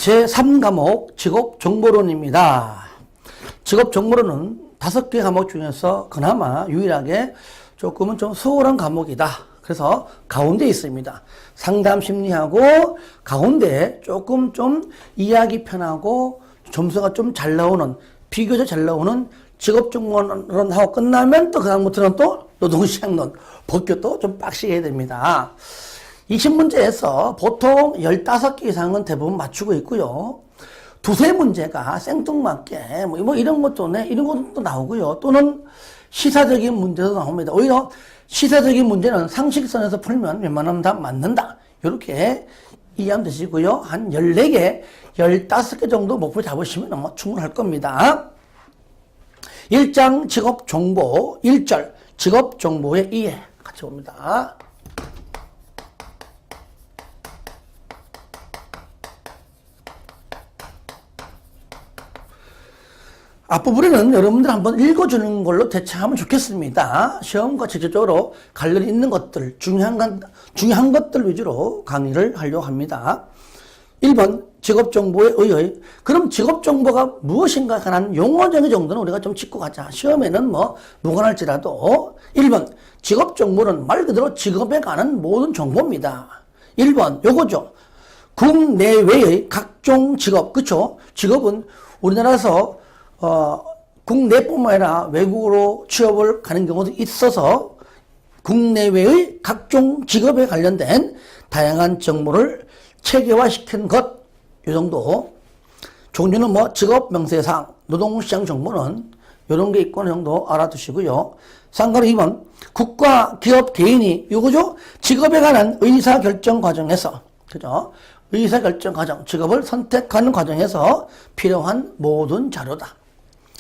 제3과목 직업정보론입니다. 직업정보론은 5개 과목 중에서 그나마 유일하게 조금은 좀 수월한 과목이다. 그래서 가운데 있습니다. 상담심리하고 가운데 조금 좀 이해하기 편하고 점수가 좀 잘 나오는, 비교적 잘 나오는 직업정보론하고 끝나면 또 그다음부터는 또 노동시장론, 법규도 좀 빡시게 해야 됩니다. 20문제에서 보통 15개 이상은 대부분 맞추고 있고요. 두세 문제가 생뚱맞게 뭐 이런 것도 이런 것도 나오고요. 또는 시사적인 문제도 나옵니다. 오히려 시사적인 문제는 상식선에서 풀면 웬만하면 다 맞는다. 이렇게 이해하면 되시고요. 한 14개, 15개 정도 목표 잡으시면 뭐 충분할 겁니다. 1장 직업정보 1절 직업정보의 이해 같이 봅니다. 앞부분에는 여러분들 한번 읽어주는 걸로 대체하면 좋겠습니다. 시험과 직접적으로 관련이 있는 것들, 중요한 것들 위주로 강의를 하려고 합니다. 1번 직업정보의 의의. 그럼 직업정보가 무엇인가 관한 용어정의 정도는 우리가 좀 짚고 가자. 시험에는 뭐 무관할지라도 1번 직업정보는 말 그대로 직업에 관한 모든 정보입니다. 1번 요거죠. 국내외의 각종 직업. 그쵸? 직업은 우리나라에서 국내뿐만 아니라 외국으로 취업을 가는 경우도 있어서 국내외의 각종 직업에 관련된 다양한 정보를 체계화시킨 것, 이 정도. 종류는 뭐 직업 명세상, 노동시장 정보는 이런 게 있고 어느 정도 알아두시고요. 상가로 2번 국가, 기업, 개인이 요거죠. 직업에 관한 의사결정 과정에서, 그죠? 의사결정 과정, 직업을 선택하는 과정에서 필요한 모든 자료다.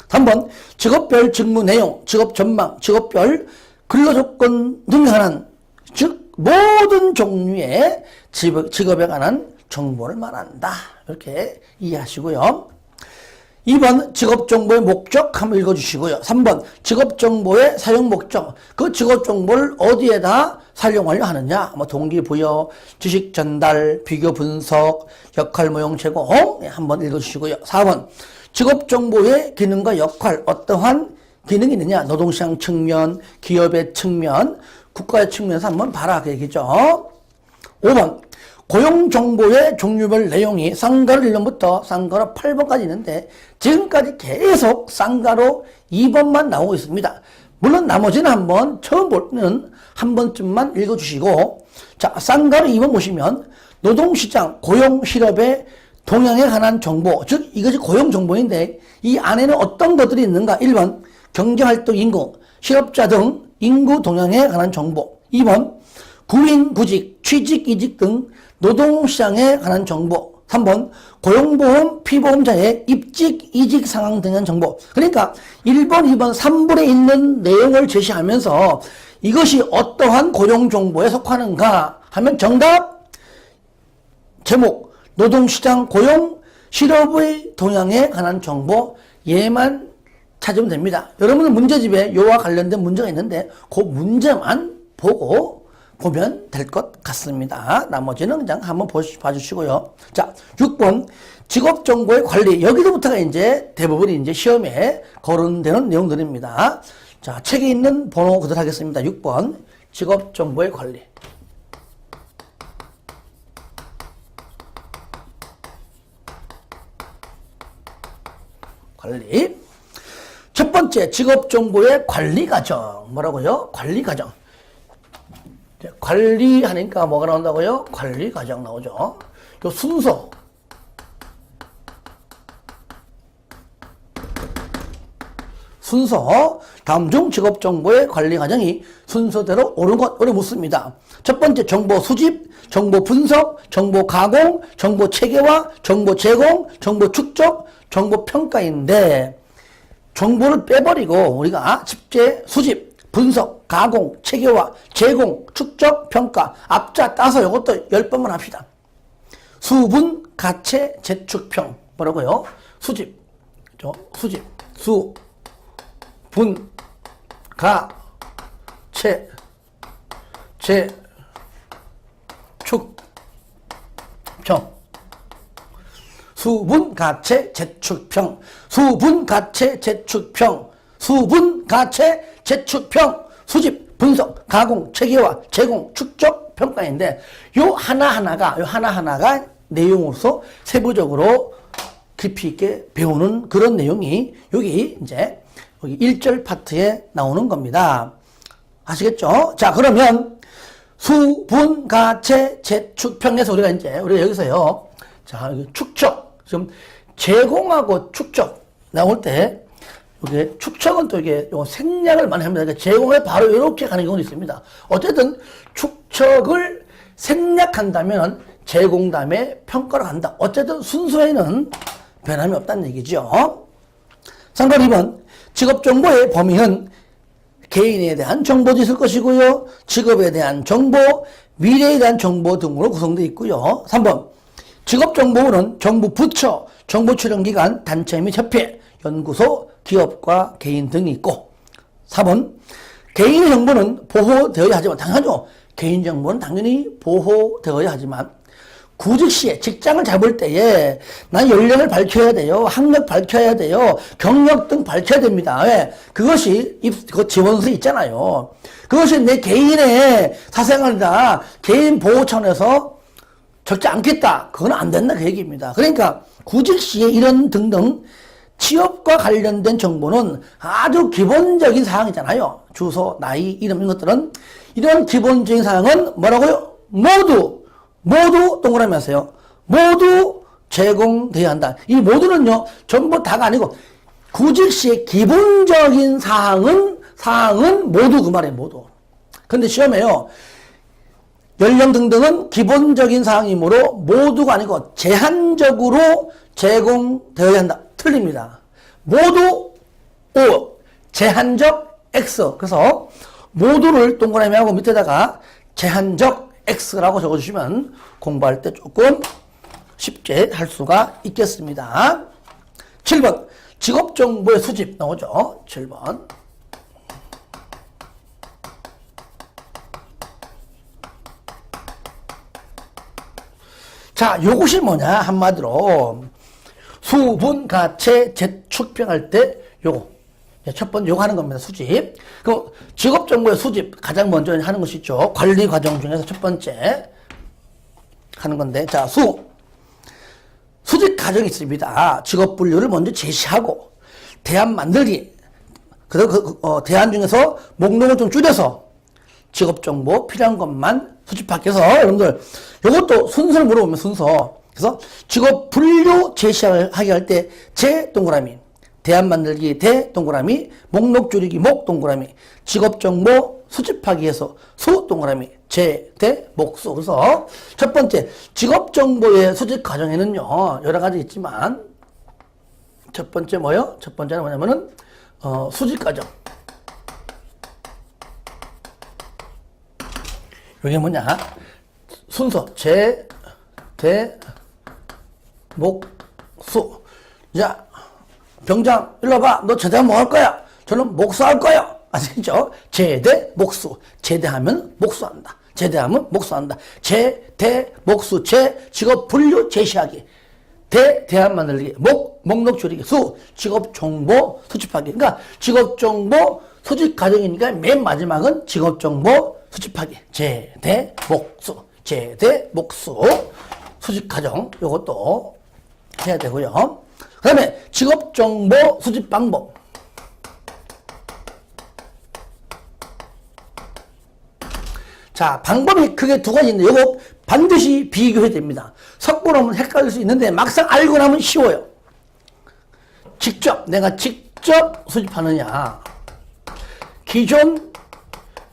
3번 직업별 직무 내용, 직업 전망, 직업별 근로조건 등에 관한, 즉 모든 종류의 직업에 관한 정보를 말한다. 이렇게 이해하시고요. 2번 직업정보의 목적 한번 읽어주시고요. 3번 직업정보의 사용 목적, 그 직업정보를 어디에다 사용하려 하느냐, 뭐 동기부여, 지식 전달, 비교 분석, 역할 모형 제공 한번 읽어주시고요. 4번 직업정보의 기능과 역할, 어떠한 기능이 있느냐, 노동시장 측면, 기업의 측면, 국가의 측면에서 한번 봐라 그 얘기죠. 5번 고용정보의 종류별 내용이 쌍가루 1번부터 쌍가루 8번까지 있는데 지금까지 계속 쌍가루 2번만 나오고 있습니다. 물론 나머지는 한번 처음 보면 한 번쯤만 읽어주시고, 자, 쌍가루 2번 보시면 노동시장, 고용실업의 동향에 관한 정보, 즉 이것이 고용정보인데 이 안에는 어떤 것들이 있는가. 1번 경제활동 인구, 실업자 등 인구 동향에 관한 정보. 2번 구인, 구직, 취직, 이직 등 노동시장에 관한 정보. 3번 고용보험, 피보험자의 입직, 이직 상황 등에 관한 정보. 그러니까 1번, 2번, 3번에 있는 내용을 제시하면서 이것이 어떠한 고용정보에 속하는가 하면 정답, 제목 노동시장, 고용, 실업의 동향에 관한 정보, 얘만 찾으면 됩니다. 여러분은 문제집에 요와 관련된 문제가 있는데 그 문제만 보면 될 것 같습니다. 나머지는 그냥 한번 봐주시고요. 자, 6번 직업정보의 관리. 여기서부터가 이제 대부분이 이제 시험에 거론되는 내용들입니다. 자, 책에 있는 번호 그대로 하겠습니다. 6번 직업정보의 관리. 관리. 첫 번째 직업정보의 관리 과정. 뭐라고요? 관리 과정. 관리하니까 뭐가 나온다고요? 관리 과정 나오죠. 요 순서 다음 중 직업정보의 관리 과정이 순서대로 옳은 것, 옳게 묻습니다. 첫 번째 정보 수집, 정보 분석, 정보 가공, 정보 체계화, 정보 제공, 정보 축적, 정보 평가인데 정보를 빼버리고 우리가 집계, 수집, 분석, 가공, 체계화, 제공, 축적, 평가 앞자 따서 이것도 10번만 합시다. 수분, 가체, 재축평. 뭐라고요? 수집, 수, 분, 가, 채, 재, 축, 평. 수분가체 제축평, 수분가체 제축평, 수분가체 제축평, 수집, 분석, 가공, 체계화, 제공, 축적, 평가인데 요 하나하나가 내용으로서 세부적으로 깊이 있게 배우는 그런 내용이 여기 이제 여기 1절 파트에 나오는 겁니다. 아시겠죠? 자, 그러면 수분가체 제축평에서 우리가 여기서요. 자, 축적. 지금 제공하고 축적 나올 때 이게 축적은 또 이게 생략을 많이 합니다. 그러니까 제공에 바로 이렇게 가는 경우도 있습니다. 어쨌든 축적을 생략한다면 제공 다음에 평가로 간다. 어쨌든 순서에는 변함이 없다는 얘기죠. 상관 2번. 직업정보의 범위는 개인에 대한 정보도 있을 것이고요. 직업에 대한 정보, 미래에 대한 정보 등으로 구성되어 있고요. 3번. 직업정보는 정부 부처, 정보출연기관, 단체 및 협회, 연구소, 기업과 개인 등이 있고 4번. 개인의 정보는 보호되어야 하지만 당연하죠. 개인정보는 당연히 보호되어야 하지만 구직 시에 직장을 잡을 때에 난 연령을 밝혀야 돼요. 학력 밝혀야 돼요. 경력 등 밝혀야 됩니다. 왜? 그것이 그 지원서에 있잖아요. 그것이 내 개인의 사생활이다. 개인 보호 차원에서 적지 않겠다. 그건 안 된다. 그 얘기입니다. 그러니까 구직 시에 이런 등등 취업과 관련된 정보는 아주 기본적인 사항이잖아요. 주소, 나이, 이름 이런 것들은 이런 기본적인 사항은 뭐라고요? 모두 동그라미 하세요. 모두 제공돼야 한다. 이 모두는요, 전부 다가 아니고, 구직 시의 기본적인 사항은 모두 그 말이에요, 모두. 근데 시험에요, 연령 등등은 기본적인 사항이므로 모두가 아니고 제한적으로 제공되어야 한다. 틀립니다. 모두 O, 제한적 X. 그래서 모두를 동그라미 하고 밑에다가 제한적 X라고 적어주시면 공부할 때 조금 쉽게 할 수가 있겠습니다. 7번. 직업정보의 수집 나오죠. 7번. 자, 요것이 뭐냐, 한마디로. 수분가체 제축평할 때 요거. 첫 번째 요거 하는 겁니다. 수집. 그럼 직업정보의 수집 가장 먼저 하는 것이 있죠. 관리 과정 중에서 첫 번째 하는 건데, 자, 수집 과정이 있습니다. 직업 분류를 먼저 제시하고 대안 만들기. 그리고 대안 중에서 목록을 좀 줄여서 직업정보 필요한 것만 수집하기 위해서 여러분들 요것도 순서를 물어보면 순서. 그래서 직업 분류 제시하게 할 때 제 동그라미, 대안 만들기 대 동그라미, 목록 줄이기 목 동그라미, 직업정보 수집하기 위해서 수 동그라미, 제 대 목수. 그래서 첫 번째 직업정보의 수집 과정에는요 여러 가지 있지만 첫 번째 뭐요? 첫 번째는 뭐냐면은 수집 과정. 이게 뭐냐? 순서 제, 대, 목, 수. 자, 병장 일로 와봐. 너 제대하면 뭐 할 거야? 저는 목수할 거야. 아시겠죠? 제대, 목수. 제대하면 목수한다. 제대하면 목수한다. 제대, 목수, 제, 직업 분류 제시하기. 대안 만들기. 목록 줄이기. 수, 직업 정보 수집하기. 그러니까 직업 정보 수집 과정이니까 맨 마지막은 직업 정보 수집하기. 제대, 목수. 제대, 목수. 수집 과정. 요것도 해야 되고요. 그 다음에 직업정보 수집 방법. 자, 방법이 크게 두 가지인데 이거 반드시 비교해야 됩니다. 섞고 나면 헷갈릴 수 있는데 막상 알고 나면 쉬워요. 내가 직접 수집하느냐, 기존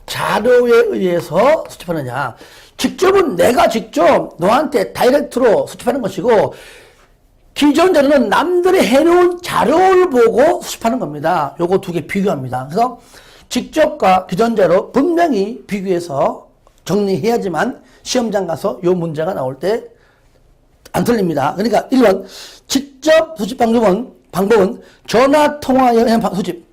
자료에 의해서 수집하느냐. 직접은 내가 직접 너한테 다이렉트로 수집하는 것이고, 기존 자료는 남들이 해놓은 자료를 보고 수집하는 겁니다. 요거 두 개 비교합니다. 그래서 직접과 기존 자료 분명히 비교해서 정리해야지만 시험장 가서 요 문제가 나올 때 안 틀립니다. 그러니까 1번 직접 수집 방법은 전화통화에 의한 수집.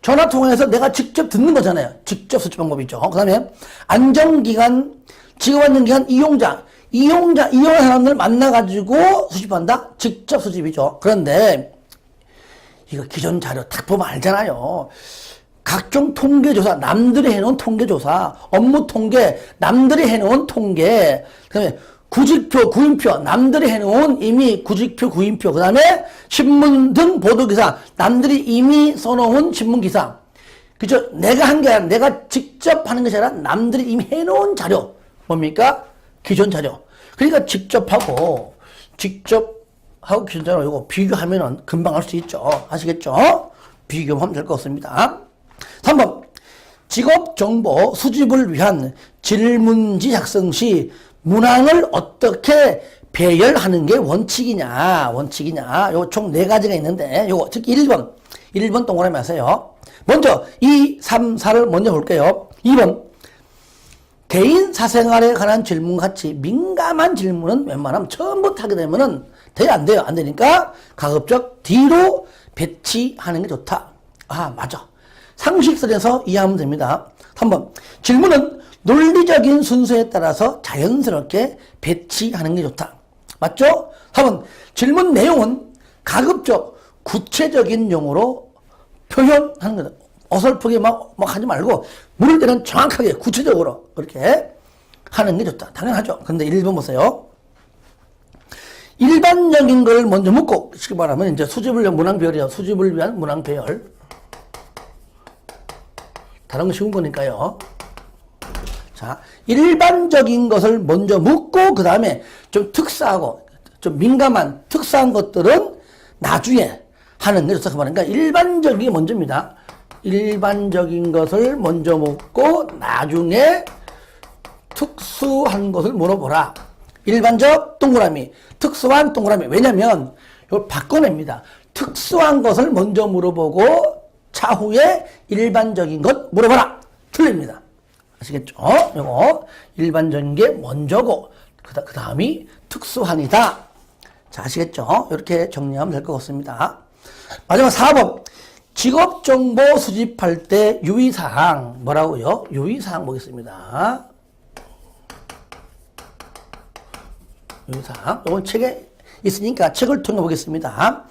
전화통화에서 내가 직접 듣는 거잖아요. 직접 수집 방법이죠. 그 다음에 안정기간, 직업안정기간 이용자. 이용한 사람들 만나가지고 수집한다? 직접 수집이죠. 그런데 이거 기존 자료 딱 보면 알잖아요. 각종 통계조사, 남들이 해놓은 통계조사, 업무 통계, 남들이 해놓은 통계, 그 다음에 구직표, 구인표, 남들이 해놓은 이미 구직표, 구인표, 그 다음에 신문 등 보도기사, 남들이 이미 써놓은 신문기사. 그죠? 내가 한 게 아니라 내가 직접 하는 것이 아니라 남들이 이미 해놓은 자료. 뭡니까? 기존 자료. 그러니까 직접 하고 기존 자료 이거 비교하면은 금방 알 수 있죠. 아시겠죠? 비교하면 될 것 같습니다. 3번. 직업정보 수집을 위한 질문지 작성 시 문항을 어떻게 배열하는 게 원칙이냐. 요 총 4가지가 있는데, 요거, 특히 1번 동그라미 하세요. 먼저, 2, 3, 4를 먼저 볼게요. 2번. 개인 사생활에 관한 질문 같이 민감한 질문은 웬만하면 처음부터 하게 되면은 안 돼요. 안 되니까 가급적 뒤로 배치하는 게 좋다. 아, 맞아. 상식선에서 이해하면 됩니다. 3번. 질문은 논리적인 순서에 따라서 자연스럽게 배치하는 게 좋다. 맞죠? 4번. 질문 내용은 가급적 구체적인 용어로 표현하는 거다. 어설프게 막 하지 말고 물을 때는 정확하게 구체적으로 그렇게 하는 게 좋다. 당연하죠. 근데 1번 보세요. 일반적인 걸 먼저 묻고, 쉽게 말하면 이제 수집을 위한 문항 배열이요. 수집을 위한 문항 배열. 다른 거 쉬운 거니까요. 자, 일반적인 것을 먼저 묻고, 그 다음에 좀 특수하고, 좀 민감한, 특수한 것들은 나중에 하는 게 좋다. 그러니까 일반적인 게 먼저입니다. 일반적인 것을 먼저 묻고, 나중에 특수한 것을 물어보라. 일반적 동그라미, 특수한 동그라미. 왜냐면, 이걸 바꿔냅니다. 특수한 것을 먼저 물어보고, 차후에 일반적인 것 물어봐라. 틀립니다. 아시겠죠? 요거 일반적인 게 먼저고 그 다음이 특수한이다. 자, 아시겠죠? 이렇게 정리하면 될 것 같습니다. 마지막 4번. 직업정보 수집할 때 유의사항. 뭐라고요? 유의사항 보겠습니다. 유의사항. 이건 책에 있으니까 책을 통해 보겠습니다.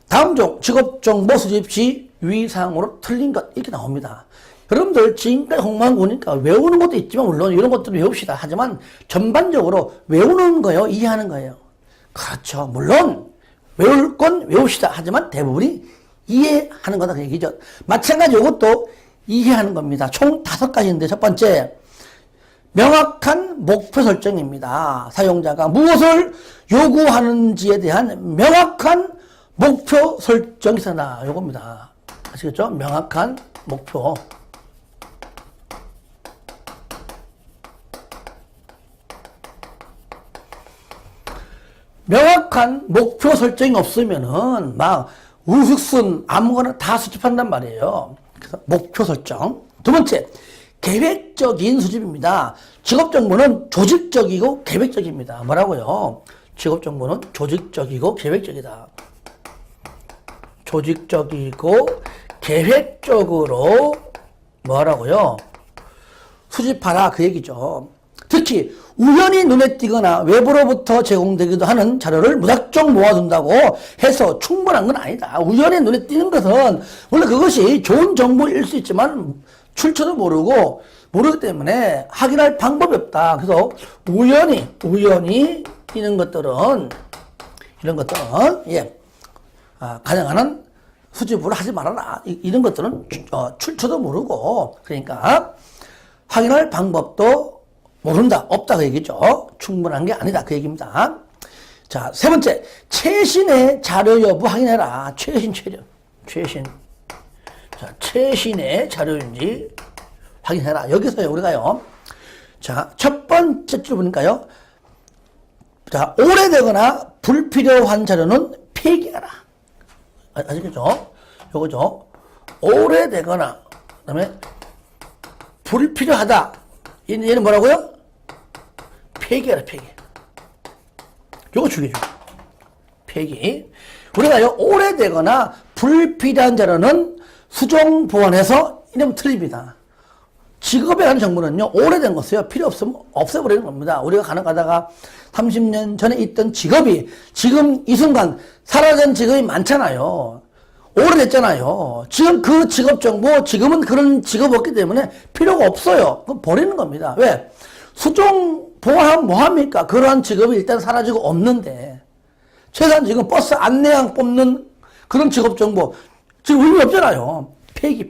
다음 중 직업정보 수집 시 유의사항으로 틀린 것 이렇게 나옵니다. 여러분들 지금까지 공부한 거니까 외우는 것도 있지만 물론 이런 것들을 외웁시다. 하지만 전반적으로 외우는 거예요? 이해하는 거예요? 그렇죠. 물론 외울 건 외웁시다. 하지만 대부분이 이해하는 거다 그 얘기죠. 마찬가지로 이것도 이해하는 겁니다. 총 5가지인데 첫 번째 명확한 목표 설정입니다. 사용자가 무엇을 요구하는지에 대한 명확한 목표 설정이 있어라. 요겁니다. 아시겠죠? 명확한 목표. 명확한 목표 설정이 없으면은 막 우후순 아무거나 다 수집한단 말이에요. 그래서 목표 설정. 두 번째, 계획적인 수집입니다. 직업정보는 조직적이고 계획적입니다. 뭐라고요? 직업정보는 조직적이고 계획적이다. 조직적이고 계획적으로 뭐라고요? 수집하라 그 얘기죠. 특히 우연히 눈에 띄거나 외부로부터 제공되기도 하는 자료를 무작정 모아둔다고 해서 충분한 건 아니다. 우연히 눈에 띄는 것은 물론 그것이 좋은 정보일 수 있지만 출처도 모르기 때문에 확인할 방법이 없다. 그래서 우연히 띄는 것들은 이런 것들은 가능한 한 수집을 하지 말아라. 이런 것들은 출처도 모르고 그러니까 확인할 방법도 모른다. 없다 그 얘기죠. 충분한 게 아니다 그 얘기입니다. 자, 세 번째. 최신의 자료 여부 확인해라. 최신. 자, 최신의 자료인지 확인해라. 여기서요 우리가요. 자, 첫 번째 줄 보니까요. 자, 오래되거나 불필요한 자료는 폐기하라. 아시겠죠? 요거죠. 오래되거나 그다음에 불필요하다. 얘는 뭐라고요? 폐기하라, 폐기. 요거 죽여줘. 폐기. 우리가요, 오래되거나 불필요한 자료는 수정 보완해서 이러면 틀립니다. 직업에 관한 정보는요, 오래된 것이요. 필요 없으면 없애버리는 겁니다. 우리가 가다가 30년 전에 있던 직업이 지금 이 순간 사라진 직업이 많잖아요. 오래됐잖아요. 지금 그 직업 정보, 지금은 그런 직업 없기 때문에 필요가 없어요. 그럼 버리는 겁니다. 왜? 수종 보호하면 뭐합니까? 그러한 직업이 일단 사라지고 없는데. 최소한 지금 버스 안내양 뽑는 그런 직업 정보, 지금 의미 없잖아요. 폐기.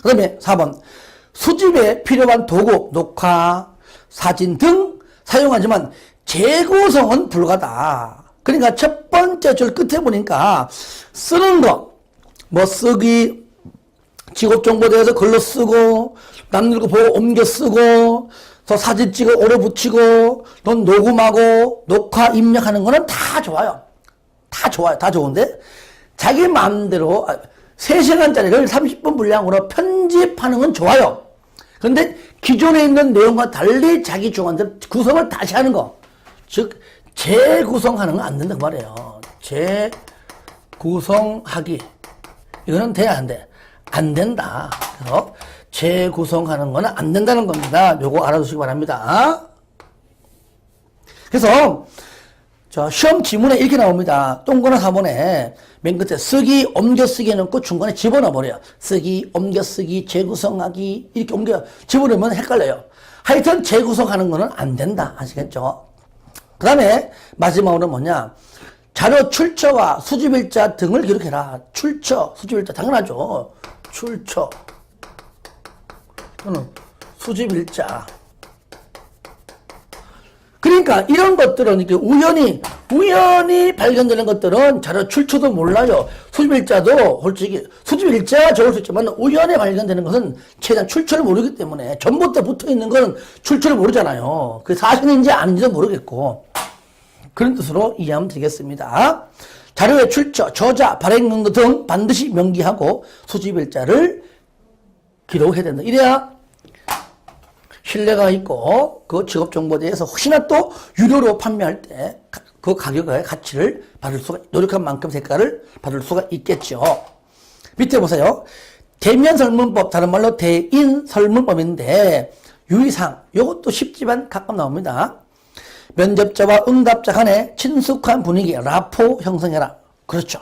그 다음에 4번. 수집에 필요한 도구, 녹화, 사진 등 사용하지만 재구성은 불가다. 그러니까 첫 번째 줄 끝에 보니까 쓰는 거, 뭐 쓰기, 직업 정보에 대해서 글로 쓰고, 남들 거 보고 옮겨 쓰고, 또 사진 찍어 오래 붙이고, 또 녹음하고, 녹화 입력하는 거는 다 좋아요. 다 좋아요. 다 좋은데, 자기 마음대로 3시간짜리를 30분 분량으로 편집하는 건 좋아요. 그런데 기존에 있는 내용과 달리 자기 주관대로 구성을 다시 하는 거. 즉, 재구성하는 건 안 된다 그 말이에요. 재구성하기. 이거는 돼야 안 돼. 안 된다. 그래서 재구성하는 건 안 된다는 겁니다. 요거 알아두시기 바랍니다. 그래서 시험 지문에 이렇게 나옵니다. 동그란 4번에 맨 끝에 쓰기, 옮겨 쓰기 해놓고 중간에 집어넣어 버려요. 쓰기, 옮겨 쓰기, 재구성하기 이렇게 옮겨 집어넣으면 헷갈려요. 하여튼 재구성하는 거는 안 된다. 아시겠죠? 그 다음에 마지막으로 뭐냐, 자료 출처와 수집일자 등을 기록해라. 출처, 수집일자 당연하죠. 출처 또는 수집일자. 그러니까 이런 것들은 이렇게 우연히 발견되는 것들은 자료 출처도 몰라요. 수집일자도 솔직히 수집일자가 적을 수 있지만 우연히 발견되는 것은 최대한 출처를 모르기 때문에 전봇대 붙어있는 건 출처를 모르잖아요. 그게 사실인지 아닌지도 모르겠고, 그런 뜻으로 이해하면 되겠습니다. 자료의 출처, 저자, 발행 근거 등 반드시 명기하고 수집일자를 기록해야 된다. 이래야 신뢰가 있고 그 직업 정보에 대해서 혹시나 또 유료로 판매할 때 그 가격의 가치를 받을 수가, 노력한 만큼 대가를 받을 수가 있겠죠. 밑에 보세요. 대면 설문법, 다른 말로 대인 설문법인데 유의사항, 이것도 쉽지만 가끔 나옵니다. 면접자와 응답자 간의 친숙한 분위기, 라포 형성해라. 그렇죠.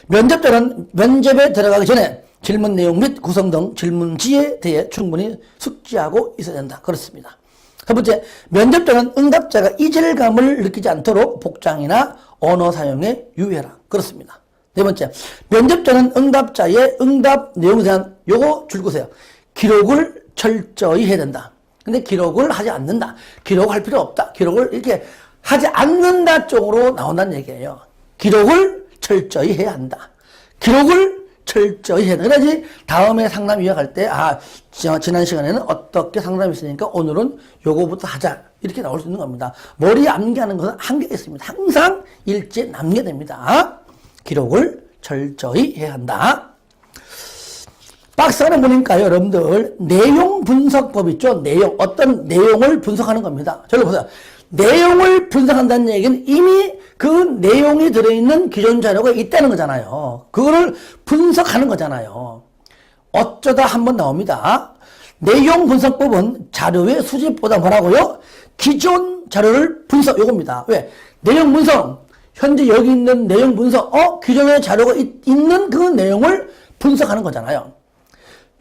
면접자는 면접에 들어가기 전에 질문 내용 및 구성 등 질문지에 대해 충분히 숙지하고 있어야 된다. 그렇습니다. 첫 번째, 면접자는 응답자가 이질감을 느끼지 않도록 복장이나 언어 사용에 유의해라. 그렇습니다. 네 번째, 면접자는 응답자의 응답 내용에 대한 요거 줄거세요. 기록을 철저히 해야 된다. 근데 기록을 하지 않는다. 기록할 필요 없다. 기록을 이렇게 하지 않는다 쪽으로 나온다는 얘기예요. 기록을 철저히 해야 한다. 기록을 철저히 해야 된다. 그래야지 다음에 상담 이어갈 때, 지난 시간에는 어떻게 상담이 있으니까 오늘은 요거부터 하자. 이렇게 나올 수 있는 겁니다. 머리에 암기하는 것은 한계가 있습니다. 항상 일지에 남겨야 됩니다. 기록을 철저히 해야 한다. 박스 안에 보니까 여러분들 내용 분석법 있죠? 어떤 내용을 분석하는 겁니다. 저를 보세요. 내용을 분석한다는 얘기는 이미 그 내용이 들어있는 기존 자료가 있다는 거잖아요. 그거를 분석하는 거잖아요. 어쩌다 한번 나옵니다. 내용 분석법은 자료의 수집보다 뭐라고요? 기존 자료를 분석, 요겁니다. 왜? 내용 분석. 현재 여기 있는 내용 분석, 기존에 자료가 있는 그 내용을 분석하는 거잖아요.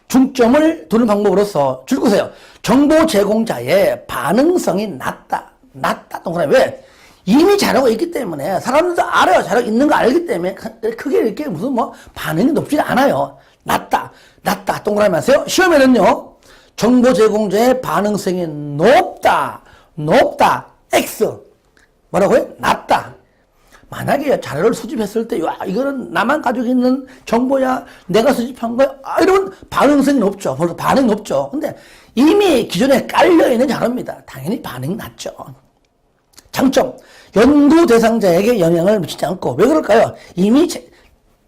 중점을 두는 방법으로서 줄거세요. 정보 제공자의 반응성이 낮다. 동그라미. 왜? 이미 자료가 있기 때문에 사람들도 알아요. 자료가 있는 거 알기 때문에 크게 이렇게 무슨 반응이 높지 않아요. 낮다. 동그라미 하세요. 시험에는요, 정보 제공자의 반응성이 높다. X. 뭐라고요? 낮다. 만약에 자료를 수집했을 때, 이거는 나만 가지고 있는 정보야, 내가 수집한 거야, 이러면 반응성이 높죠. 벌써 반응이 높죠. 근데 이미 기존에 깔려있는 자료입니다. 당연히 반응이 낮죠. 장점, 연구 대상자에게 영향을 미치지 않고, 왜 그럴까요? 이미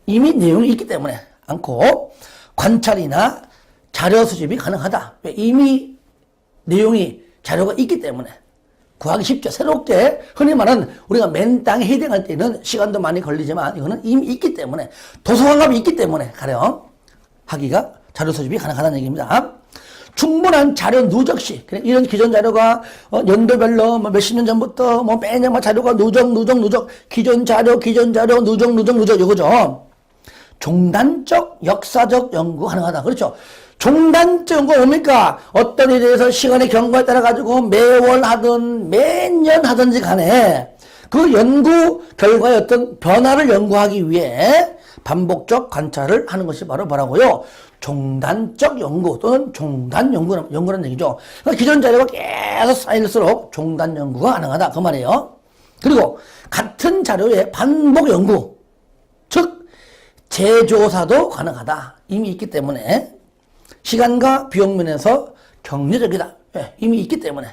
내용이 있기 때문에 않고, 관찰이나 자료 수집이 가능하다. 왜? 이미 내용이, 자료가 있기 때문에. 구하기 쉽죠. 새롭게 흔히 말하는 우리가 맨 땅에 헤딩할 때는 시간도 많이 걸리지만 이거는 이미 있기 때문에, 도서관감이 있기 때문에 가령 하기가 자료 수집이 가능하다는 얘기입니다. 충분한 자료 누적 시, 이런 기존 자료가 연도별로 뭐 몇십 년 전부터 뭐 매년 자료가 누적, 기존 자료, 누적, 이거죠. 종단적, 역사적 연구 가능하다. 그렇죠. 종단적 연구가 뭡니까? 어떤 일에 대해서 시간의 경과에 따라 가지고 매월 하든 매년 하든지 간에 그 연구 결과의 어떤 변화를 연구하기 위해 반복적 관찰을 하는 것이 바로 뭐라고요? 종단적 연구 또는 종단 연구라는 얘기죠. 그러니까 기존 자료가 계속 쌓일수록 종단 연구가 가능하다. 그 말이에요. 그리고 같은 자료의 반복 연구, 즉 재조사도 가능하다. 이미 있기 때문에 시간과 비용 면에서 경제적이다. 이미 있기 때문에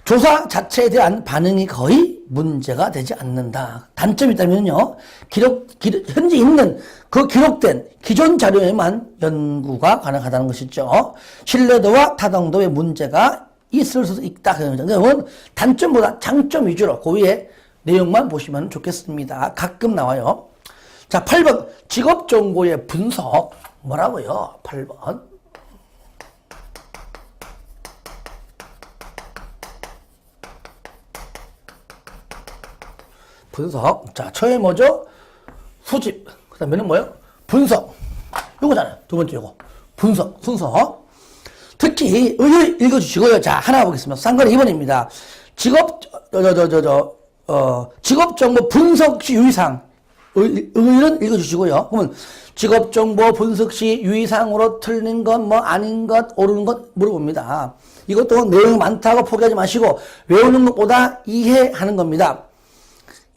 조사 자체에 대한 반응이 거의 문제가 되지 않는다. 단점이 있다면요, 현재 있는 그 기록된 기존 자료에만 연구가 가능하다는 것이죠. 신뢰도와 타당도의 문제가 있을 수 있다. 그러면 단점보다 장점 위주로 그 위에 내용만 보시면 좋겠습니다. 가끔 나와요. 자, 8번 직업정보의 분석. 뭐라고요? 8번. 분석. 자, 처음에 뭐죠? 수집. 그 다음에는 뭐예요? 분석. 요거잖아요. 두 번째 요거. 분석, 순서. 특히, 읽어주시고요. 자, 하나 보겠습니다. 쌍거리 2번입니다. 직업정보 분석 시 유의사항. 의의는 읽어주시고요. 그러면 직업정보 분석 시 유의사항으로 틀린 것, 뭐 아닌 것, 옳은 것 물어봅니다. 이것도 내용이 많다고 포기하지 마시고 외우는 것보다 이해하는 겁니다.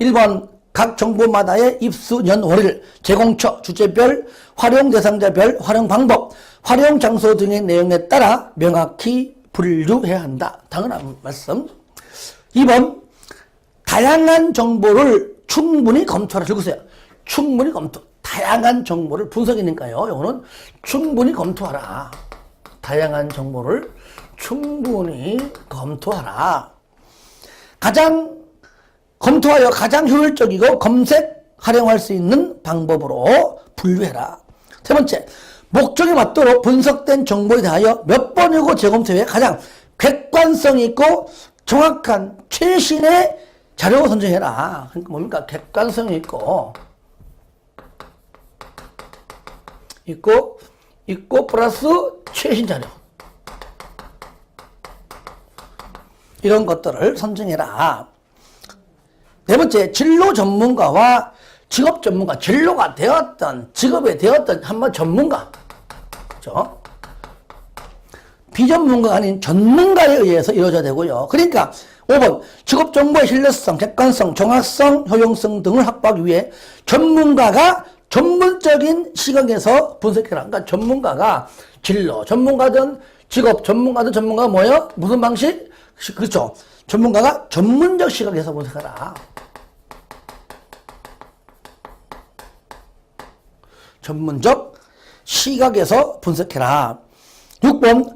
1번 각 정보마다의 입수 년월일, 제공처, 주체별, 활용 대상자별, 활용 방법, 활용 장소 등의 내용에 따라 명확히 분류해야 한다. 당연한 말씀. 2번 다양한 정보를 충분히 검토하라. 적으세요. 충분히 검토. 다양한 정보를 분석이니까요. 이거는 충분히 검토하라. 다양한 정보를 충분히 검토하라. 검토하여 가장 효율적이고 검색, 활용할 수 있는 방법으로 분류해라. 세 번째, 목적에 맞도록 분석된 정보에 대하여 몇 번이고 재검토 후에 가장 객관성 있고 정확한 최신의 자료 선정해라. 그러니까 뭡니까? 객관성 있고 플러스 최신 자료. 이런 것들을 선정해라. 네 번째, 진로 전문가와 직업 전문가, 진로가 되었던, 직업에 되었던 한번 전문가. 그렇죠? 비전문가가 아닌 전문가에 의해서 이루어져야 되고요. 그러니까 5번, 직업 정보의 신뢰성, 객관성, 정확성, 효용성 등을 확보하기 위해 전문가가 전문적인 시각에서 분석해라. 그러니까 전문가가 진로 전문가든 직업 전문가가 뭐예요? 무슨 방식? 그렇죠. 전문가가 전문적 시각에서 분석하라. 전문적 시각에서 분석해라. 6번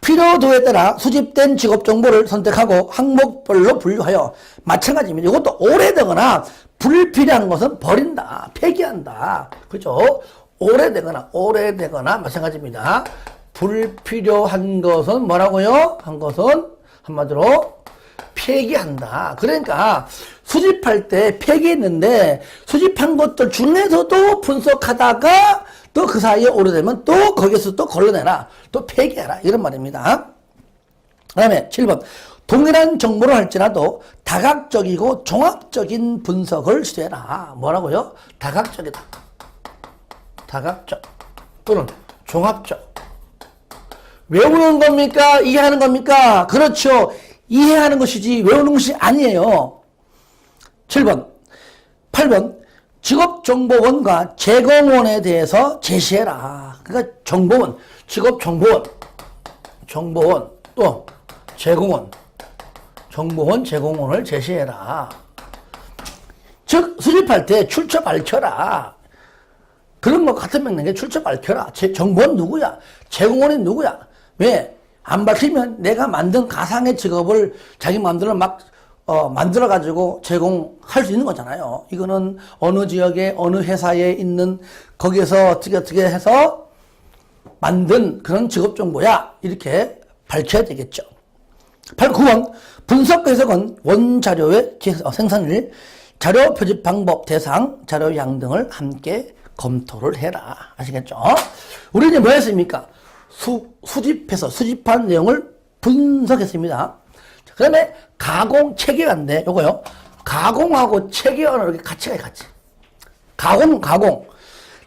필요도에 따라 수집된 직업 정보를 선택하고 항목별로 분류하여 마찬가지입니다. 이것도 오래되거나 불필요한 것은 버린다. 폐기한다. 그죠? 오래되거나 마찬가지입니다. 불필요한 것은 뭐라고요? 한 것은 한마디로 폐기한다. 그러니까 수집할 때 폐기했는데 수집한 것들 중에서도 분석하다가 또 그 사이에 오래되면 또 거기서 또 걸러내라. 또 폐기해라. 이런 말입니다. 그 다음에 7번. 동일한 정보를 할지라도 다각적이고 종합적인 분석을 시도해라. 뭐라고요? 다각적이다. 다각적 또는 종합적. 외우는 겁니까? 이해하는 겁니까? 그렇죠. 이해하는 것이지 외우는 것이 아니에요. 7번. 8번. 직업정보원과 제공원에 대해서 제시해라. 그러니까 정보원, 직업정보원, 또 제공원, 정보원, 제공원을 제시해라. 즉 수집할 때 출처 밝혀라. 그런 것 같은 명령에 출처 밝혀라. 정보원 누구야? 제공원이 누구야? 왜? 안 밝히면 내가 만든 가상의 직업을 자기 마음대로 막 만들어가지고 제공할 수 있는 거잖아요. 이거는 어느 지역에, 어느 회사에 있는, 거기에서 어떻게 해서 만든 그런 직업 정보야. 이렇게 밝혀야 되겠죠. 9번 분석 해석은 원자료의 생산일, 자료 표집 방법, 대상, 자료 양 등을 함께 검토를 해라. 아시겠죠? 우리 이제 뭐 했습니까? 수집한 내용을 분석했습니다. 그 다음에 가공 체계화인데, 요거요. 가공하고 체계화는 이렇게 같이 가요, 같이. 가공.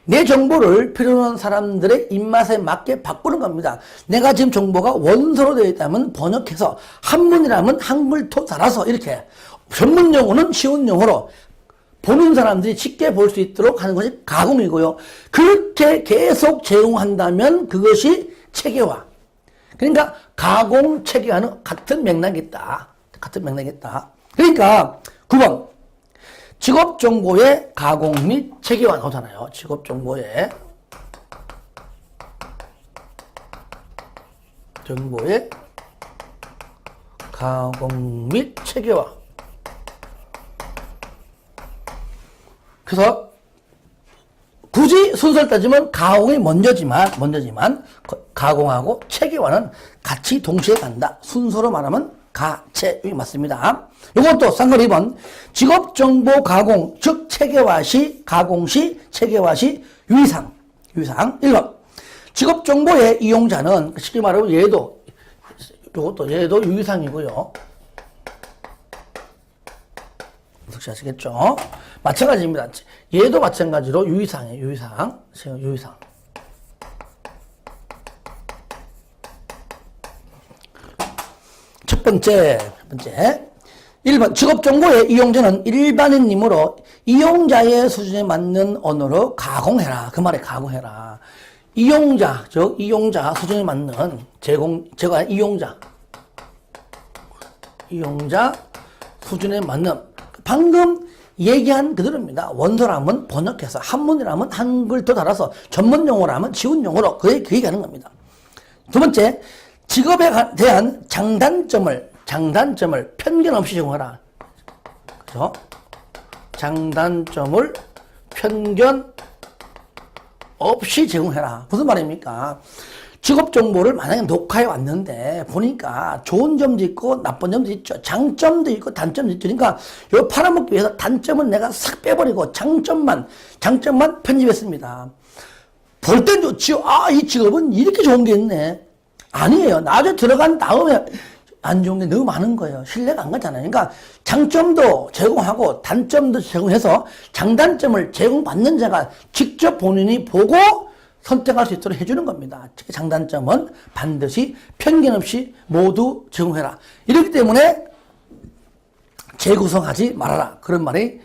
내 정보를 필요한 사람들의 입맛에 맞게 바꾸는 겁니다. 내가 지금 정보가 원서로 되어 있다면 번역해서, 한문이라면 한글토 달아서 이렇게, 전문 용어는 쉬운 용어로 보는 사람들이 쉽게 볼 수 있도록 하는 것이 가공이고요. 그렇게 계속 제공한다면 그것이 체계화. 그러니까 가공, 체계화는 같은 맥락이 있다. 같은 맥락이 있다. 그러니까 9번 직업정보의 가공 및 체계화 나오잖아요. 직업정보의 가공 및 체계화. 그래서 굳이 순서를 따지면 가공이 먼저지만 가공하고 체계화는 같이 동시에 간다. 순서로 말하면 가체이 맞습니다. 이것도 쌍거리 2번 직업정보 가공 즉 체계화 시 가공 시 체계화 시 유의사항 1번 직업정보의 이용자는 쉽게 말하면 얘도 유의사항이고요. 어떻게 아시겠죠? 마찬가지입니다. 얘도 마찬가지로 유의사항이에요. 유의사항. 첫 번째 1번 직업정보의 이용자는 일반인이므로 이용자의 수준에 맞는 언어로 가공해라. 그 말에 가공해라. 이용자 수준에 맞는 이용자 수준에 맞는 방금 얘기한 그대로입니다. 원서라면 번역해서 한문이라면 한글도 달아서 전문용어라면 쉬운용어로 그 얘기하는 겁니다. 두 번째 직업에 대한 장단점을 편견 없이 제공하라. 그죠? 장단점을 편견 없이 제공해라. 무슨 말입니까? 직업 정보를 만약에 녹화해 왔는데 보니까 좋은 점도 있고 나쁜 점도 있죠. 장점도 있고 단점도 있죠. 그러니까 이거 팔아먹기 위해서 단점은 내가 싹 빼버리고 장점만 편집했습니다. 볼 땐 좋지요. 이 직업은 이렇게 좋은 게 있네. 아니에요. 나중에 들어간 다음에 안 좋은 게 너무 많은 거예요. 신뢰가 안 가잖아요. 그러니까 장점도 제공하고 단점도 제공해서 장단점을 제공받는 자가 직접 본인이 보고 선택할 수 있도록 해주는 겁니다. 특히 장단점은 반드시 편견 없이 모두 제공해라. 이렇기 때문에 재구성하지 말아라. 그런 말이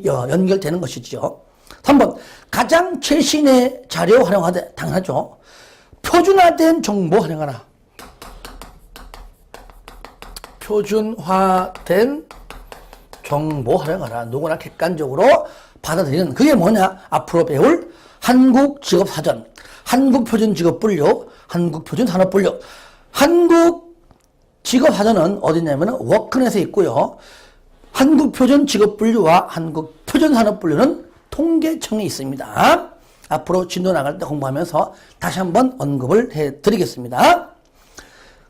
연결되는 것이죠. 3번 가장 최신의 자료 활용하되 당연하죠. 표준화된 정보 활용하라. 표준화된 정보 활용하라. 누구나 객관적으로 받아들이는 그게 뭐냐? 앞으로 배울 한국직업사전, 한국표준직업분류, 한국표준산업분류. 한국직업사전은 어디냐면 워크넷에 있고요. 한국표준직업분류와 한국표준산업분류는 통계청에 있습니다. 앞으로 진도 나갈 때 공부하면서 다시 한번 언급을 해드리겠습니다.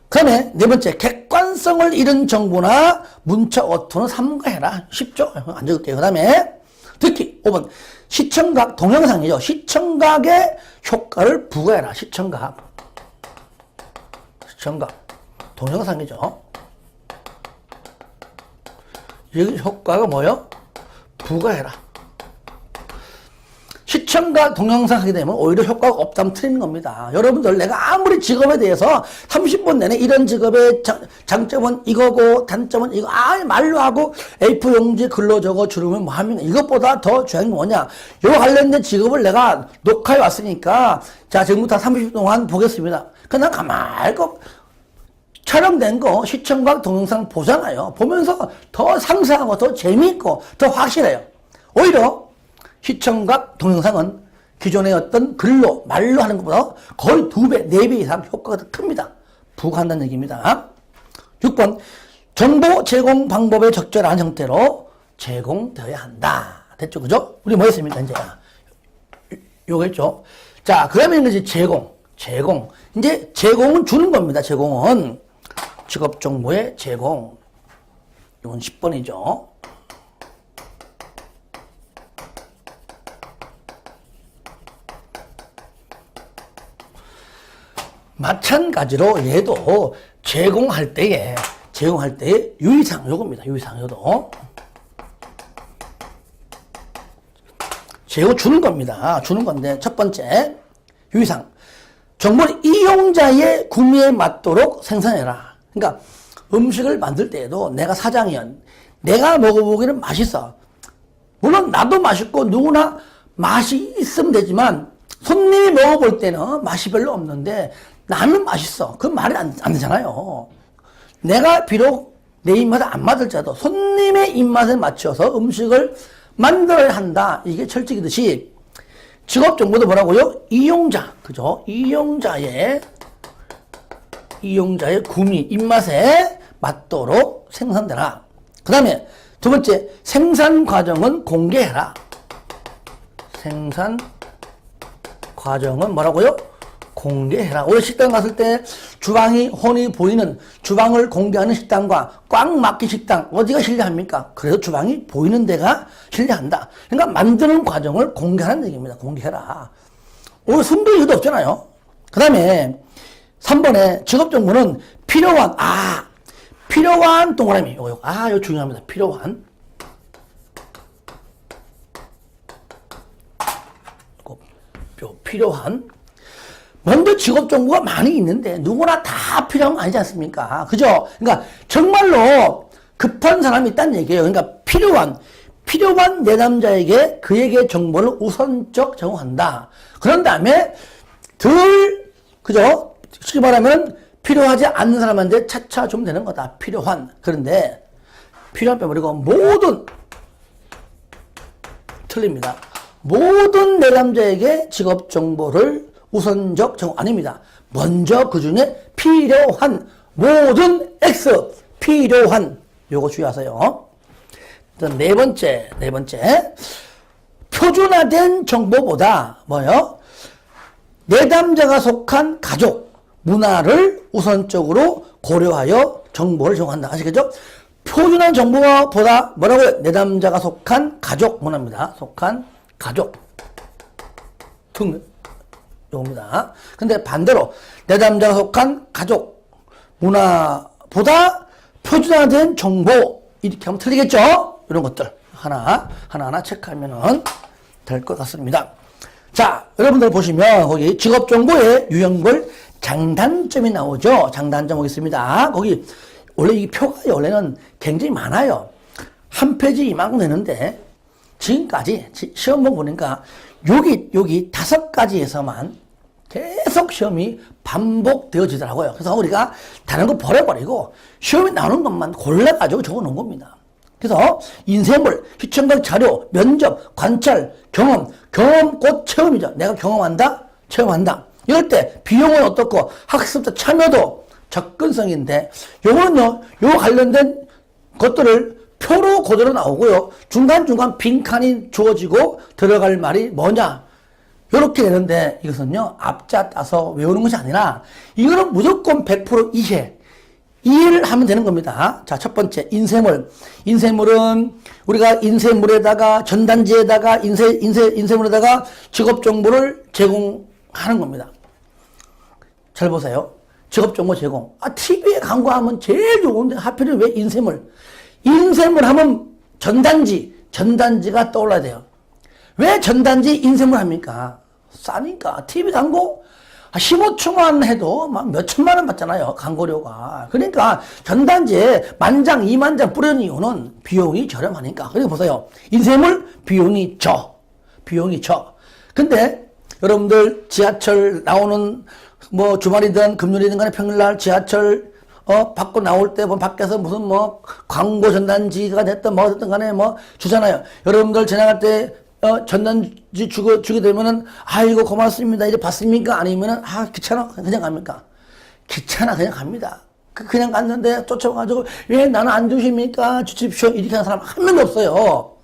그 다음에 네 번째, 객관성을 잃은 정보나 문자 어투는 삼가해라. 쉽죠? 안 적을게요. 그 다음에 특히 5번, 시청각 동영상이죠. 시청각의 효과를 부과해라. 시청각 동영상이죠. 여기 효과가 뭐예요? 부과해라. 시청각 동영상 하게 되면 오히려 효과가 없다면 틀리는 겁니다. 여러분들 내가 아무리 직업에 대해서 30분 내내 이런 직업의 장점은 이거고 단점은 이거 말로 하고 A4 용지에 글로 적어 주르면 뭐합니까? 이것보다 더 중요한 게 뭐냐? 요 관련된 직업을 내가 녹화해 왔으니까 자 지금부터 30분 동안 보겠습니다. 그냥 가만히 촬영된 거 시청각 동영상 보잖아요. 보면서 더 상세하고 더 재미있고 더 확실해요. 오히려 시청각 동영상은 기존의 어떤 글로 말로 하는 것보다 거의 2배, 4배 이상 효과가 더 큽니다. 부과한다는 얘기입니다. 6번 정보 제공 방법에 적절한 형태로 제공되어야 한다. 됐죠? 그죠? 우리 뭐 했습니까? 이제 요거 했죠? 자, 그러면 이제 제공. 이제 제공은 주는 겁니다. 제공은. 직업정보의 제공. 이건 10번이죠. 마찬가지로 얘도 제공할 때에 유의사항 요겁니다. 유의사항 요도. 제공 주는 겁니다. 주는 건데 첫 번째 유의사항. 정보를 이용자의 구매에 맞도록 생산해라. 그러니까 음식을 만들 때에도 내가 사장이면 내가 먹어보기는 맛있어. 물론 나도 맛있고 누구나 맛이 있으면 되지만 손님이 먹어볼 때는 맛이 별로 없는데 나는 맛있어. 그건 말이 안 되잖아요. 내가 비록 내 입맛에 안 맞을지라도 손님의 입맛에 맞춰서 음식을 만들어야 한다. 이게 철칙이듯이 직업정보도 뭐라고요? 이용자. 그죠? 이용자의 구미, 입맛에 맞도록 생산되라. 그 다음에 두 번째, 생산 과정은 공개해라. 생산 과정은 뭐라고요? 공개해라. 원래 식당 갔을 때 주방이 훤히 보이는 주방을 공개하는 식당과 꽉 막힌 식당 어디가 신뢰합니까? 그래도 주방이 보이는 데가 신뢰한다. 그러니까 만드는 과정을 공개하는 얘기입니다. 공개해라. 오늘 숨길 이유도 없잖아요. 그 다음에 3번에 직업정보는 필요한 동그라미. 이거 중요합니다. 필요한. 필요한. 먼저 직업정보가 많이 있는데 누구나 다 필요한 거 아니지 않습니까? 그죠? 그러니까 정말로 급한 사람이 있다는 얘기예요. 그러니까 필요한 내담자에게 그에게 정보를 우선적 제공한다. 그런 다음에 그죠? 쉽게 말하면 필요하지 않는 사람한테 차차 주면 되는 거다. 필요한. 그런데 필요한 빼버리고 모든 틀립니다. 모든 내담자에게 직업정보를 우선적 제공 아닙니다. 먼저 그 중에 필요한 모든 X 필요한 요거 주의하세요. 네 번째 표준화된 정보보다 뭐요? 내담자가 속한 가족 문화를 우선적으로 고려하여 정보를 제공한다. 아시겠죠? 표준화된 정보보다 뭐라고요? 내담자가 속한 가족 문화입니다. 속한 가족 등 요겁니다. 근데 반대로 내담자가 속한 가족 문화보다 표준화된 정보 이렇게 하면 틀리겠죠? 이런 것들 하나하나 체크하면 될 것 같습니다. 자, 여러분들 보시면 거기 직업정보의 유형별 장단점이 나오죠? 장단점 여기 있습니다. 거기 원래 이 표가 원래는 굉장히 많아요. 한 페이지 이만큼 되는데 지금까지 시험본 보니까 여기 5가지에서만 계속 시험이 반복되어지더라고요. 그래서 우리가 다른 거 버려버리고 시험에 나오는 것만 골라가지고 적어놓은 겁니다. 그래서 인쇄물, 시청각 자료, 면접, 관찰, 경험 곧 체험이죠. 내가 경험한다, 체험한다. 이럴 때 비용은 어떻고 학습자 참여도 접근성인데 요거는요, 요 관련된 것들을 표로 그대로 나오고요. 중간중간 빈칸이 주어지고 들어갈 말이 뭐냐. 이렇게 되는데 이것은요, 앞자 따서 외우는 것이 아니라 이거는 무조건 100% 이해를 하면 되는 겁니다. 자, 첫 번째, 인쇄물. 인쇄물은 우리가 인쇄물에다가 전단지에다가 인쇄물에다가 직업정보를 제공하는 겁니다. 잘 보세요. 직업정보 제공. TV에 광고하면 제일 좋은데 하필이면 왜 인쇄물? 인쇄물 하면 전단지가 떠올라야 돼요. 왜 전단지 인쇄물 합니까? 싸니까. TV 광고 15초만 해도 막 몇천만 원 받잖아요. 광고료가. 그러니까 전단지에 10,000장, 20,000장 뿌리는 이유는 비용이 저렴하니까. 그리고 보세요. 인쇄물 비용이 저. 근데 여러분들 지하철 나오는 뭐 주말이든 금요일이든 간에 평일날 지하철 밖으로 나올 때 뭐 밖에서 무슨 뭐 광고 전단지가 됐든 뭐 됐든 간에 뭐 주잖아요. 여러분들 지나갈 때 전단지 주게 되면은 아이고 고맙습니다 이래 받습니까? 아니면은 귀찮아 그냥 갑니까? 귀찮아 그냥 갑니다. 그냥 갔는데 쫓아가지고 왜 나는 안 주십니까? 주십시오 이렇게 하는 사람 한 명도 없어요.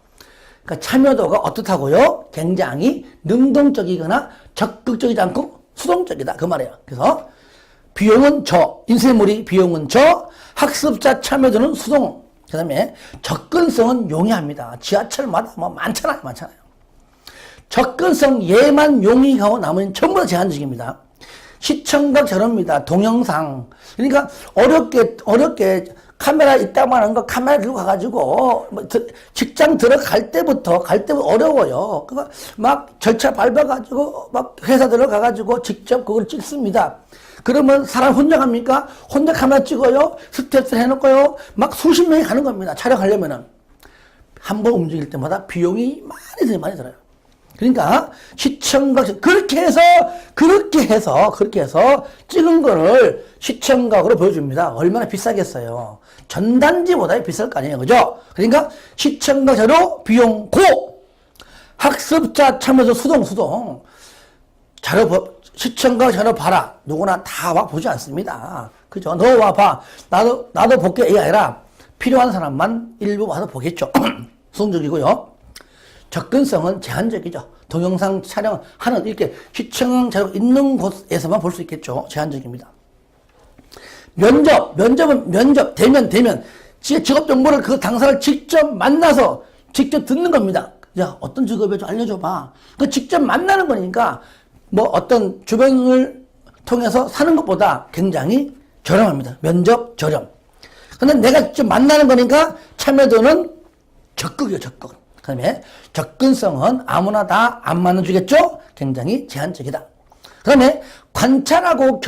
그러니까 참여도가 어떻다고요? 굉장히 능동적이거나 적극적이지 않고 수동적이다. 그 말이에요. 그래서 비용은 인쇄물이 비용은 학습자 참여도는 수동. 그 다음에 접근성은 용이합니다. 지하철마다 뭐 많잖아요. 접근성 예만 용이하고 나머지는 전부 다 제한적입니다. 시청각 제로입니다. 동영상. 그러니까 어렵게 카메라 있다고 하는 거 카메라 들고 가가지고 직장 들어갈 때부터 어려워요. 그거 막 절차 밟아가지고 막 회사 들어가가지고 직접 그걸 찍습니다. 그러면 사람 혼자 갑니까? 혼자 카메라 찍어요? 스태프 해놓고요? 막 수십 명이 가는 겁니다. 촬영하려면은. 한 번 움직일 때마다 비용이 많이 들어요. 그러니까 시청각, 그렇게 해서 찍은 거를 시청각으로 보여줍니다. 얼마나 비싸겠어요. 전단지보다 비쌀 거 아니에요. 그죠? 그러니까 시청각 자료 비용 고! 학습자 참여도 수동. 시청각 자료 봐라. 누구나 다 와 보지 않습니다. 그죠? 너 와봐. 나도 볼게. 이게 아니라 필요한 사람만 일부 와서 보겠죠. 수동적이고요. 접근성은 제한적이죠. 동영상 촬영하는 이렇게 시청 자료 있는 곳에서만 볼 수 있겠죠. 제한적입니다. 면접은 대면 직업 정보를 그 당사를 직접 만나서 직접 듣는 겁니다. 야, 어떤 직업에 좀 알려줘봐. 그 직접 만나는 거니까 뭐 어떤 주변을 통해서 사는 것보다 굉장히 저렴합니다. 면접 저렴. 근데 내가 직접 만나는 거니까 참여도는 적극이에요. 적극. 그 다음에 접근성은 아무나 다 안 만나주겠죠? 굉장히 제한적이다. 그 다음에 관찰하고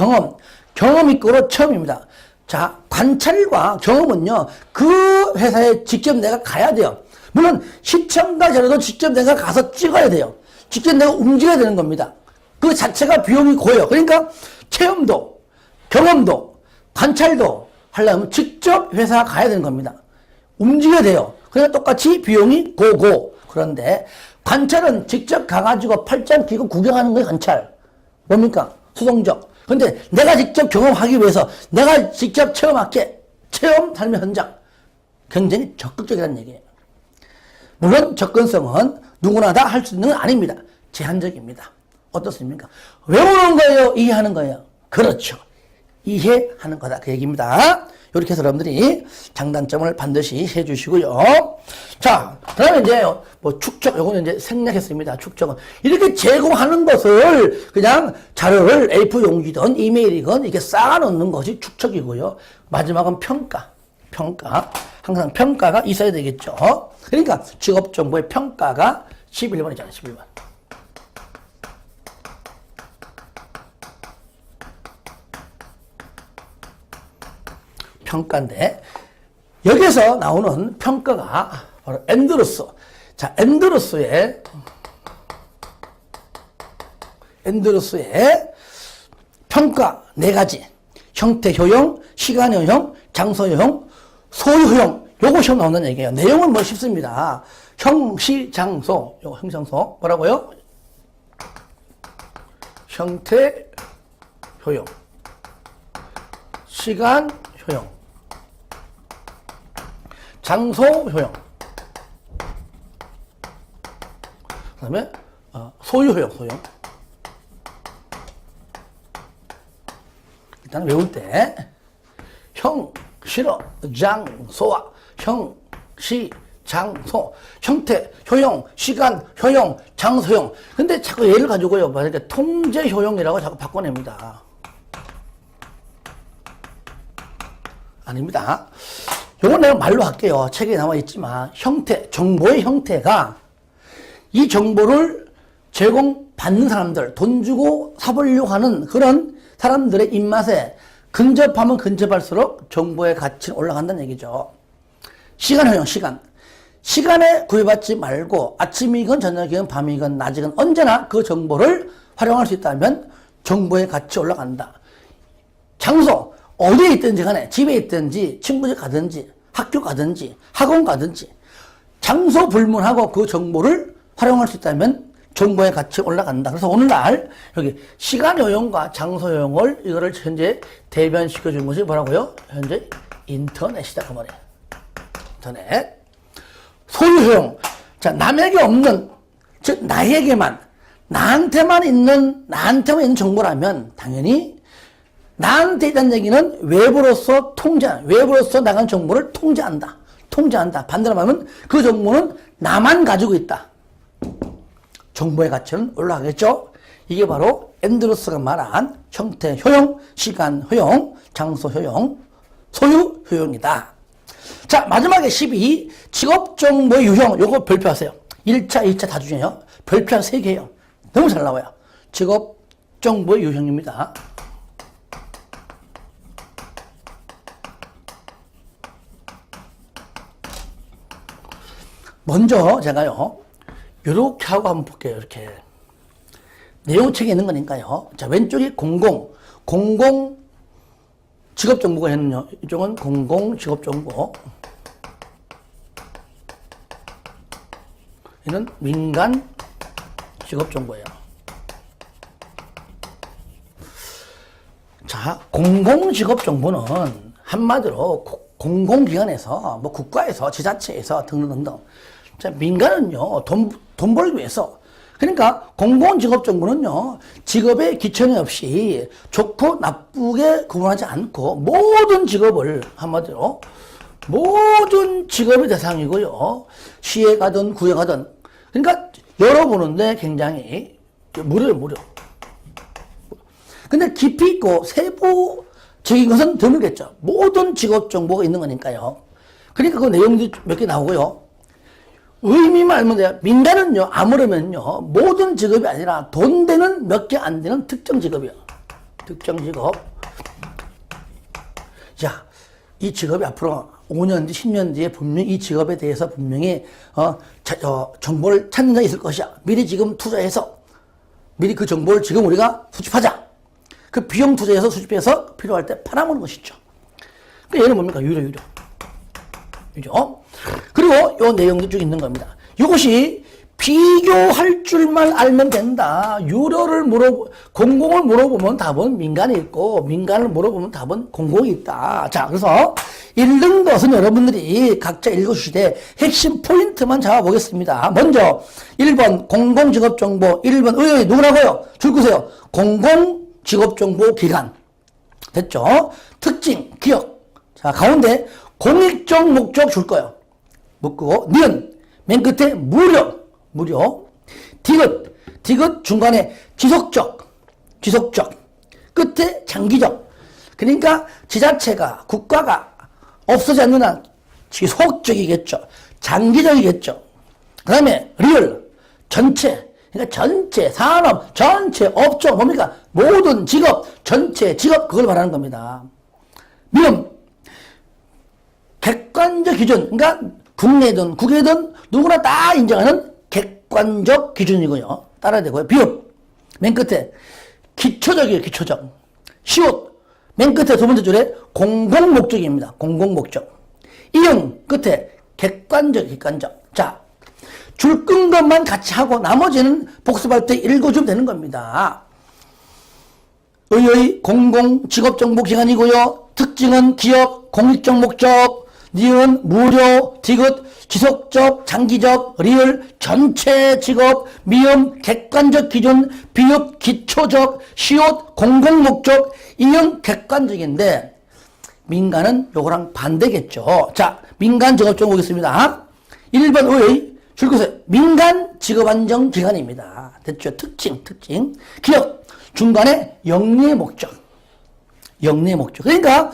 경험 있고로 처음입니다. 자, 관찰과 경험은요, 그 회사에 직접 내가 가야 돼요. 물론 시청자 자료도 직접 내가 가서 찍어야 돼요. 직접 내가 움직여야 되는 겁니다. 그 자체가 비용이 고요. 그러니까 체험도, 경험도, 관찰도 하려면 직접 회사 가야 되는 겁니다. 움직여야 돼요. 그러니까 똑같이 비용이 고고. 그런데 관찰은 직접 가가지고 팔짱 끼고 구경하는 거예요. 관찰. 뭡니까? 수동적. 근데 내가 직접 경험하기 위해서 내가 직접 체험할게. 체험 삶의 현장. 굉장히 적극적이라는 얘기예요. 물론 접근성은 누구나 다 할 수 있는 건 아닙니다. 제한적입니다. 어떻습니까? 외우는 거예요? 이해하는 거예요? 그렇죠. 이해하는 거다. 그 얘기입니다. 이렇게 해서 여러분들이 장단점을 반드시 해 주시고요. 자, 그 다음에 이제 뭐 축적, 요거는 이제 생략했습니다. 축적은. 이렇게 제공하는 것을 그냥 자료를 A4 용지든 이메일이건 이렇게 쌓아 놓는 것이 축적이고요. 마지막은 평가. 항상 평가가 있어야 되겠죠. 그러니까 직업정보의 평가가 11번이잖아요. 11번. 평가인데 여기서 나오는 평가가 바로 엔드로스. 자, 엔드로스의 평가 4가지. 형태 효용, 시간 효용, 장소 효용, 소유 효용. 요거 시험 나온다는 얘기예요. 내용은 뭐 쉽습니다. 형, 시, 장소. 요거 형, 장소. 뭐라고요? 형태 효용. 시간 효용. 장소 효용. 그 다음에 소유 효용. 일단 외울 때 형, 실어, 장소와 형, 시, 장소, 형태, 효용, 시간, 효용, 장소, 효용. 근데 자꾸 얘를 가지고요. 만약에 통제 효용이라고 자꾸 바꿔냅니다. 아닙니다. 요건 내가 말로 할게요. 책에 나와 있지만 형태, 정보의 형태가 이 정보를 제공받는 사람들, 돈 주고 사보려고 하는 그런 사람들의 입맛에 근접하면 근접할수록 정보의 가치는 올라간다는 얘기죠. 시간 효용, 시간에 구애받지 말고 아침이건 저녁이건 밤이건 낮이건 언제나 그 정보를 활용할 수 있다면 정보의 가치 올라간다. 장소, 어디에 있든지 간에 집에 있든지 친구집 가든지 학교 가든지 학원 가든지 장소 불문하고 그 정보를 활용할 수 있다면 정보의 가치 올라간다. 그래서 오늘날 여기 시간 효용과 장소 효용을 이거를 현재 대변시켜 준 것이 뭐라고요? 현재 인터넷이다. 그 말이에요. 인터넷. 소유 효용. 자, 남에게 없는, 즉 나에게만 나한테만 있는 정보라면 당연히 나한테 있다는 얘기는 외부로서 나간 정보를 통제한다. 반대로 말하면 그 정보는 나만 가지고 있다. 정보의 가치는 올라가겠죠? 이게 바로 앤드루스가 말한 형태 효용, 시간 효용, 장소 효용, 소유 효용이다. 자, 마지막에 12, 직업정보의 유형, 요거 별표하세요. 1차, 2차 다 중요해요. 별표 한 3개예요. 너무 잘 나와요. 직업정보의 유형입니다. 먼저 제가요, 요렇게 하고 한번 볼게요. 이렇게. 내용책에 있는 거니까요. 자, 왼쪽이 공공 직업정보가 있는요. 이쪽은 공공 직업정보. 얘는 민간 직업정보예요. 자, 공공 직업정보는 한마디로 공공기관에서, 뭐 국가에서, 지자체에서 등등. 자, 민간은요, 돈 벌기 위해서. 그러니까 공공직업정보는요, 직업의 기천이 없이 좋고 나쁘게 구분하지 않고 모든 직업을 한마디로 모든 직업의 대상이고요. 시에 가든 구에 가든. 그러니까 열어보는데 굉장히 무료예요, 무료. 근데 깊이 있고 세부적인 것은 드물겠죠. 모든 직업 정보가 있는 거니까요. 그러니까 그 내용들이 몇 개 나오고요. 의미만 알면 돼요. 민간은요, 아무르면요, 모든 직업이 아니라 돈 되는 몇 개 안 되는 특정 직업이요. 특정 직업. 자, 이 직업이 앞으로 5년 뒤, 10년 뒤에 분명히 이 직업에 대해서 분명히, 정보를 찾는 자가 있을 것이야. 미리 지금 투자해서, 미리 그 정보를 지금 우리가 수집하자. 그 비용 투자해서 수집해서 필요할 때 팔아먹는 것이죠. 그 얘는 뭡니까? 유료. 그리고 요 내용도 쭉 있는 겁니다. 이것이 비교할 줄만 알면 된다. 공공을 물어보면 답은 민간이 있고, 민간을 물어보면 답은 공공이 있다. 자, 그래서 읽는 것은 여러분들이 각자 읽어주시되 핵심 포인트만 잡아보겠습니다. 먼저 1번 공공직업정보, 1번 누구라고요? 줄 끄세요. 공공직업정보기관. 됐죠? 특징, 기억. 자, 가운데 공익적 목적 줄 거예요. 묶고, 니은, 맨 끝에 무료. 디귿 중간에 지속적, 끝에 장기적. 그러니까 지자체가, 국가가 없어지 않는 한 지속적이겠죠. 장기적이겠죠. 그 다음에 리얼, 전체. 그러니까 전체, 산업, 전체, 업종, 뭡니까? 모든 직업, 전체 직업, 그걸 말하는 겁니다. 미음, 객관적 기준. 그러니까 국내든 국외든 누구나 다 인정하는 객관적 기준이고요. 따라야 되고요. 비읍, 맨 끝에 기초적이에요. 기초적. 시옷, 맨 끝에 두 번째 줄에 공공목적입니다. 공공목적. 이응, 끝에 객관적. 자, 줄 끈 것만 같이 하고 나머지는 복습할 때 읽어주면 되는 겁니다. 공공직업정보기관이고요. 특징은 기업, 공익적 목적, 니은, 무료, 디귿, 지속적, 장기적, 리을, 전체 직업, 미음, 객관적 기준, 비읍, 기초적, 시옷, 공공목적, 이응, 객관적인데 민간은 요거랑 반대겠죠. 자, 민간 직업정보 보겠습니다. 1번 줄 끄세요. 민간 직업안정기관입니다. 됐죠? 특징. 기업, 중간에 영리의 목적. 그러니까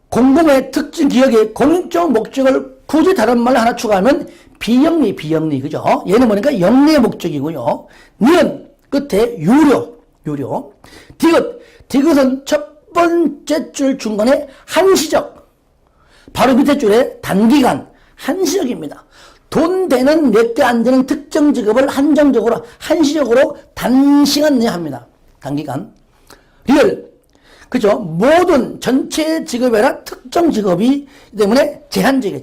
공공의 특징 기업의 공익적 목적을 굳이 다른 말로 하나 추가하면 비영리, 그죠? 얘는 뭐니까 영리의 목적이고요. 니은, 끝에 유료. 디귿은 첫 번째 줄 중간에 한시적. 바로 밑에 줄에 단기간, 한시적입니다. 돈 되는 몇 개 안 되는 특정 직업을 한시적으로 단시간 내에 합니다. 단기간. 리얼. 그죠? 모든 전체 직업이 아니라 특정 직업이 때문에 제한적이다.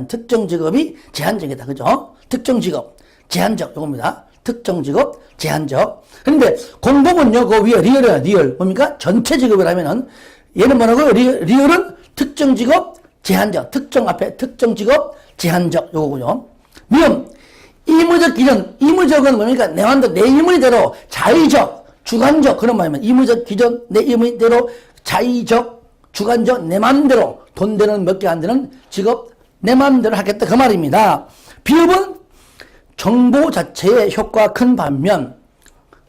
특정 직업이 제한적이다. 그죠? 특정 직업, 제한적, 요겁니다. 특정 직업, 제한적. 그런데 공공은요, 그 위에 리얼. 뭡니까? 전체 직업이라면은, 얘는 뭐라고요? 리얼은 특정 직업, 제한적. 특정 앞에 특정 직업, 제한적. 요거고요. 미음, 이무적 기준, 이무적은 뭡니까? 내 마음대로, 내 의무대로 자의적, 주관적, 그런 말이면 이무적 기준, 내 의무대로 자의적, 주관적, 내 마음대로 돈 되는 몇 개 안 되는 직업 내 마음대로 하겠다 그 말입니다. 비읍은 정보 자체의 효과가 큰 반면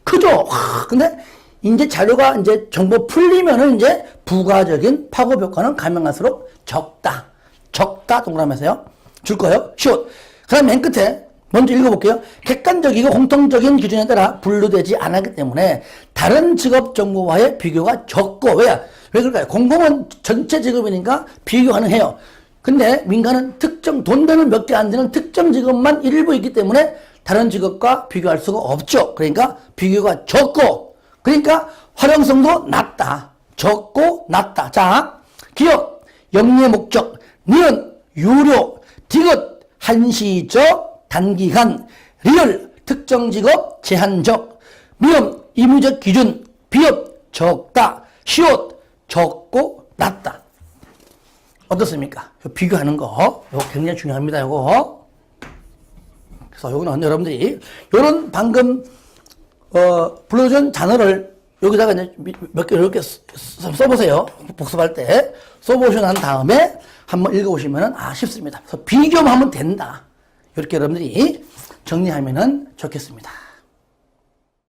크죠. 근데 이제 자료가 이제 정보 풀리면은 이제 부가적인 파급 효과는 가면 갈수록 적다. 적다 동그라미에서요. 줄 거예요. 슛. 그다음 맨 끝에 먼저 읽어볼게요. 객관적이고 공통적인 기준에 따라 분류되지 않았기 때문에 다른 직업 정보와의 비교가 적고 왜 그럴까요? 공공은 전체 직업이니까 비교 가능해요. 근데 민간은 특정 돈 되는 몇 개 안 되는 특정 직업만 일부 있기 때문에 다른 직업과 비교할 수가 없죠. 그러니까 비교가 적고 그러니까 활용성도 낮다. 적고 낮다. 자, 기업, 영리의 목적, 니은, 유료, 디귿, 한시적, 단기간, 리얼, 특정 직업, 제한적, 미음, 의무적 기준, 비읍, 적다, 시옷, 적고 낮다. 어떻습니까? 비교하는 거, 이거 굉장히 중요합니다. 이거. 그래서 이거는 여러분들이 이런 방금 불러준 단어를 여기다가 이제 몇 개 이렇게 써보세요. 복습할 때 써보시고 난 다음에 한번 읽어보시면 쉽습니다. 그래서 비교만 하면 된다. 이렇게 여러분들이 정리하면 좋겠습니다.